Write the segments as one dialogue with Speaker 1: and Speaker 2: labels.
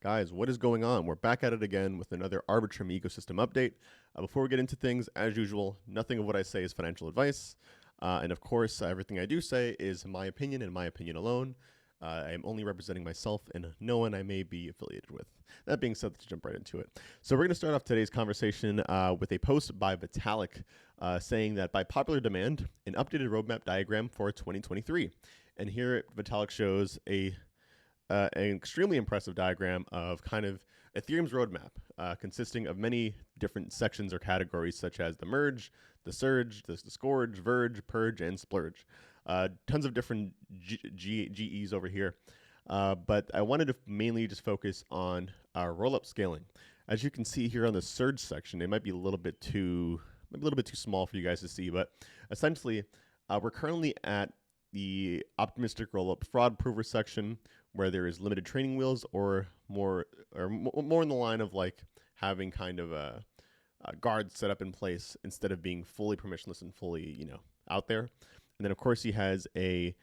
Speaker 1: Guys, what is going on? We're back at it again with another Arbitrum ecosystem update. Before we get into things, as usual, nothing of what I say is financial advice. And of course, everything I do say is my opinion and my opinion alone. I am only representing myself and no one I may be affiliated with. That being said, let's jump right into it. So we're going to start off today's conversation with a post by Vitalik saying that by popular demand, an updated roadmap diagram for 2023. And here Vitalik shows an extremely impressive diagram of kind of Ethereum's roadmap, consisting of many different sections or categories such as the merge, the surge, the scourge, verge, purge, and splurge. Tons of different GEs over here. But I wanted to mainly just focus on roll-up scaling. As you can see here on the surge section, it might be a little bit too small for you guys to see, but essentially we're currently at the optimistic rollup fraud prover section, where there is limited training wheels or more in the line of like having kind of a guard set up in place instead of being fully permissionless and fully out there. And then of course he has a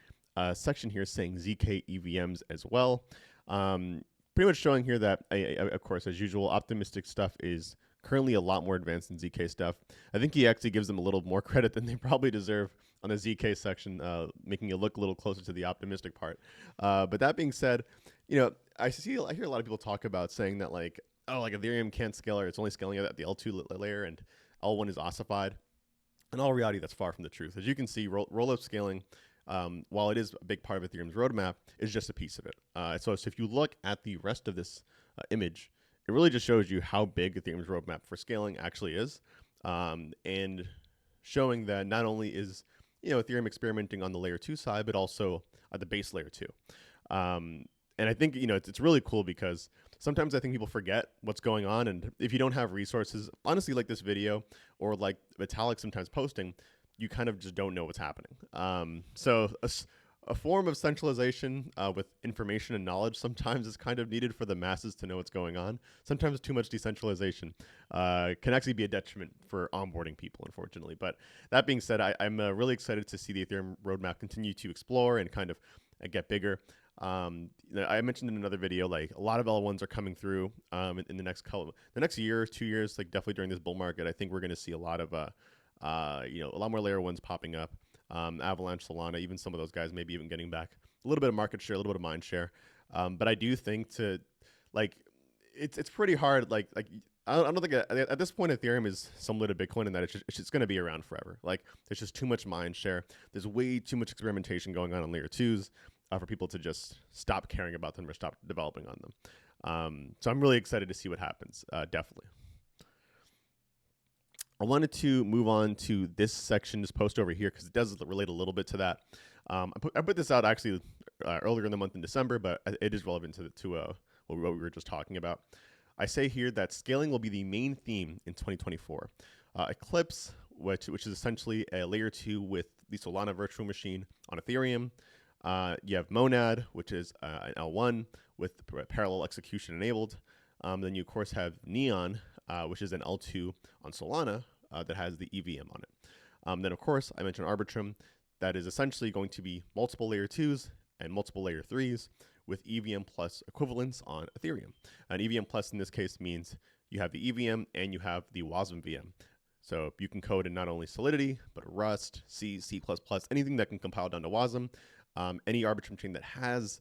Speaker 1: section here saying ZK EVMs as well, pretty much showing here that of course, as usual, optimistic stuff is currently a lot more advanced than ZK stuff. I think he actually gives them a little more credit than they probably deserve on the ZK section, making it look a little closer to the optimistic part. But that being said, I hear a lot of people talk about saying that like Ethereum can't scale, or it's only scaling at the L2 layer and L1 is ossified. In all reality, that's far from the truth. As you can see, roll-up scaling, while it is a big part of Ethereum's roadmap, is just a piece of it. So if you look at the rest of this image, it really just shows you how big Ethereum's roadmap for scaling actually is, and showing that not only is Ethereum experimenting on the layer 2 side, but also at the base layer 2. And I think it's really cool because sometimes I think people forget what's going on, and if you don't have resources, honestly, like this video or like Vitalik sometimes posting, you kind of just don't know what's happening. So a form of centralization with information and knowledge sometimes is kind of needed for the masses to know what's going on. Sometimes too much decentralization can actually be a detriment for onboarding people, unfortunately. But that being said, I'm really excited to see the Ethereum roadmap continue to explore and kind of get bigger. I mentioned in another video, like a lot of L1s are coming through in the next year or 2 years, like definitely during this bull market. I think we're going to see a lot of a lot more layer 1s popping up. Avalanche, Solana, even some of those guys maybe even getting back a little bit of market share, a little bit of mind share. But I do think it's pretty hard. Like I don't think at this point Ethereum is similar to Bitcoin in that it's just going to be around forever. Like there's just too much mind share. There's way too much experimentation going on layer 2s for people to just stop caring about them or stop developing on them. So I'm really excited to see what happens. Definitely. I wanted to move on to this section, this post over here, because it does relate a little bit to that. I put this out actually earlier in the month in December, but it is relevant to what we were just talking about. I say here that scaling will be the main theme in 2024. Eclipse, which is essentially a layer 2 with the Solana virtual machine on Ethereum. You have Monad, which is an L1 with parallel execution enabled. Then you, of course, have Neon, which is an L2 on Solana that has the EVM on it. Then, of course, I mentioned Arbitrum. That is essentially going to be multiple layer 2s and multiple layer 3s with EVM plus equivalents on Ethereum. And EVM plus in this case means you have the EVM and you have the WASM VM. So you can code in not only Solidity, but Rust, C, C++, anything that can compile down to WASM. Any Arbitrum chain that has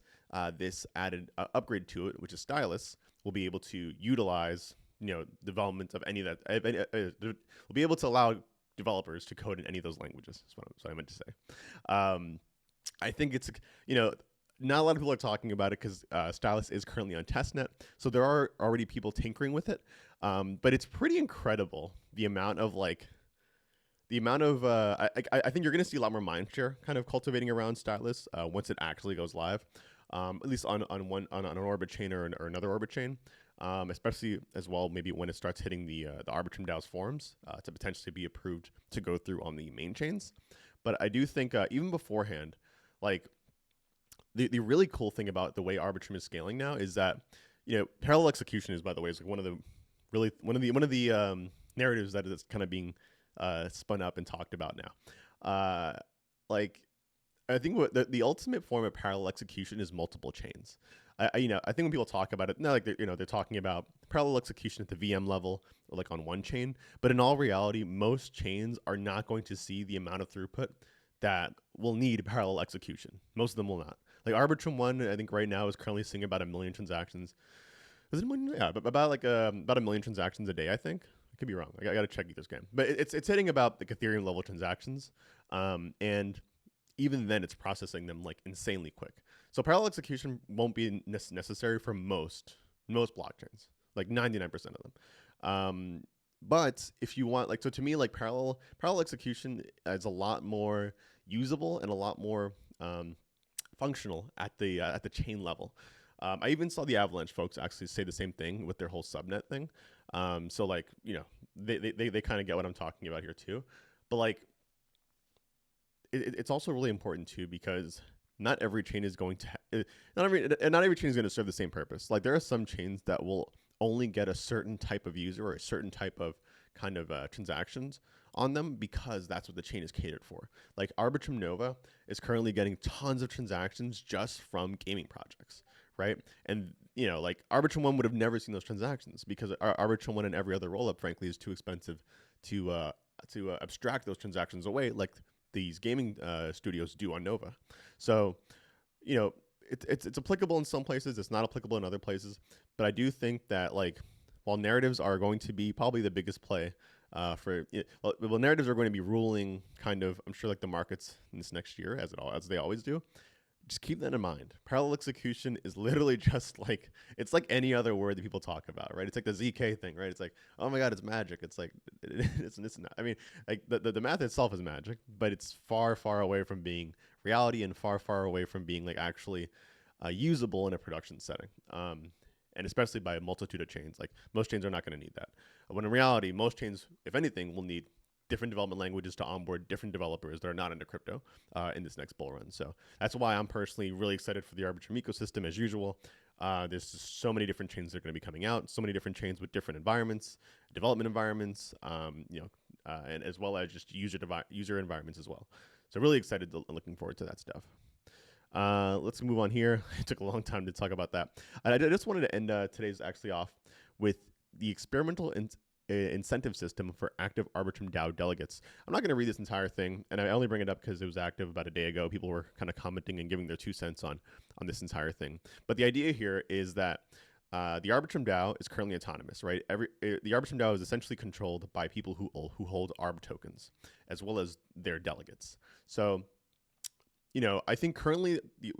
Speaker 1: this added upgrade to it, which is Stylus, will be able to utilize development of any of that. Will be able to allow developers to code in any of those languages. That's what I meant to say. I think it's not a lot of people are talking about it because Stylus is currently on testnet, so there are already people tinkering with it. But it's pretty incredible the amount of I think you're going to see a lot more mindshare kind of cultivating around Stylus once it actually goes live, at least on an Orbit chain or another Orbit chain, especially as well maybe when it starts hitting the Arbitrum DAO's forums to potentially be approved to go through on the main chains. But I do think even beforehand, like the really cool thing about the way Arbitrum is scaling now is that parallel execution is, by the way, is like one of the narratives that is kind of being spun up and talked about now. I think what the ultimate form of parallel execution is multiple chains. I think when people talk about it, not like they're talking about parallel execution at the VM level or like on one chain, but in all reality, most chains are not going to see the amount of throughput that will need parallel execution. Most of them will not. Like Arbitrum One, I think right now is currently seeing about 1 million transactions. Is it 1 million? Yeah, about 1 million transactions a day. I think I could be wrong. I got to check this game, but it's hitting about like Ethereum level transactions, and even then it's processing them like insanely quick. So parallel execution won't be necessary for most blockchains, like 99% of them. But if you want, like, so to me, like parallel execution is a lot more usable and a lot more functional at the chain level. I even saw the Avalanche folks actually say the same thing with their whole subnet thing. So like, they kind of get what I'm talking about here too. But like, it's also really important too, because not every chain is going to not every chain is going to serve the same purpose. Like there are some chains that will only get a certain type of user or a certain type of kind of transactions on them because that's what the chain is catered for. Like Arbitrum Nova is currently getting tons of transactions just from gaming projects, right? And like Arbitrum One would have never seen those transactions because Arbitrum One and every other rollup, frankly, is too expensive to abstract those transactions away, like these gaming studios do on Nova. So, it's applicable in some places. It's not applicable in other places. But I do think that like, while narratives are going to be probably the biggest play well, narratives are going to be ruling kind of, I'm sure, like the markets in this next year as they always do. Just keep that in mind. Parallel execution is literally just like, it's like any other word that people talk about, right? It's like the ZK thing, right? It's like, oh my God, it's magic. It's like, it's not. I mean, like the math itself is magic, but it's far, far away from being reality and far, far away from being like actually usable in a production setting. And especially by a multitude of chains. Like most chains are not going to need that. When in reality, most chains, if anything, will need different development languages to onboard different developers that are not into crypto in this next bull run. So that's why I'm personally really excited for the Arbitrum ecosystem as usual. There's just so many different chains that are going to be coming out, so many different chains with different environments, development environments, and as well as just user environments as well. So really excited and looking forward to that stuff. Let's move on here. It took a long time to talk about that. I just wanted to end today's actually off with the experimental incentive system for active Arbitrum DAO delegates. I'm not going to read this entire thing, and I only bring it up because it was active about a day ago. People were kind of commenting and giving their 2 cents on this entire thing. But the idea here is that the Arbitrum DAO is currently autonomous, right? The Arbitrum DAO is essentially controlled by people who hold ARB tokens, as well as their delegates. So I think currently, the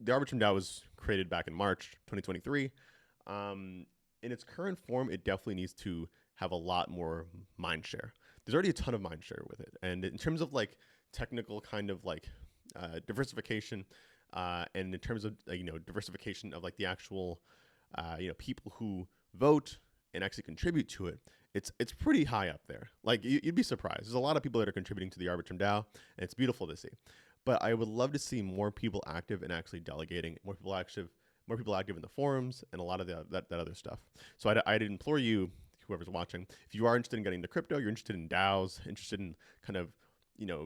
Speaker 1: Arbitrum DAO was created back in March 2023. In its current form, it definitely needs to have a lot more mind share. There's already a ton of mind share with it. And in terms of like technical kind of like diversification, and in terms of diversification of like the actual people who vote and actually contribute to it, it's pretty high up there. Like you'd be surprised. There's a lot of people that are contributing to the Arbitrum DAO, and it's beautiful to see. But I would love to see more people active and actually delegating, more people active in the forums, and a lot of that other stuff. So I'd implore you, whoever's watching, if you are interested in getting into crypto, you're interested in DAOs, interested in kind of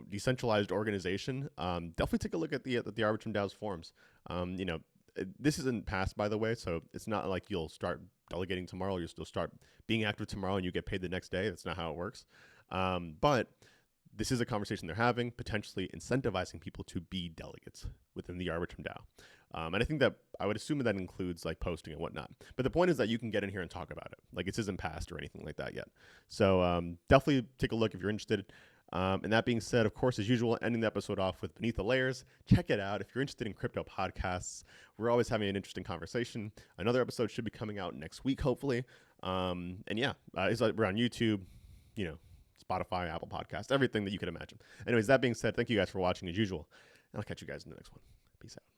Speaker 1: decentralized organization, definitely take a look at the Arbitrum DAO's forums. This isn't passed, by the way, so it's not like you'll start delegating tomorrow. You'll still start being active tomorrow and you get paid the next day. That's not how it works. But this is a conversation they're having, potentially incentivizing people to be delegates within the Arbitrum DAO. And I think that I would assume that includes like posting and whatnot. But the point is that you can get in here and talk about it. Like this isn't passed or anything like that yet. So definitely take a look if you're interested. And that being said, of course, as usual, ending the episode off with Beneath the Layers. Check it out. If you're interested in crypto podcasts, we're always having an interesting conversation. Another episode should be coming out next week, hopefully. And yeah, we're on YouTube, Spotify, Apple Podcasts, everything that you could imagine. Anyways, that being said, thank you guys for watching as usual. And I'll catch you guys in the next one. Peace out.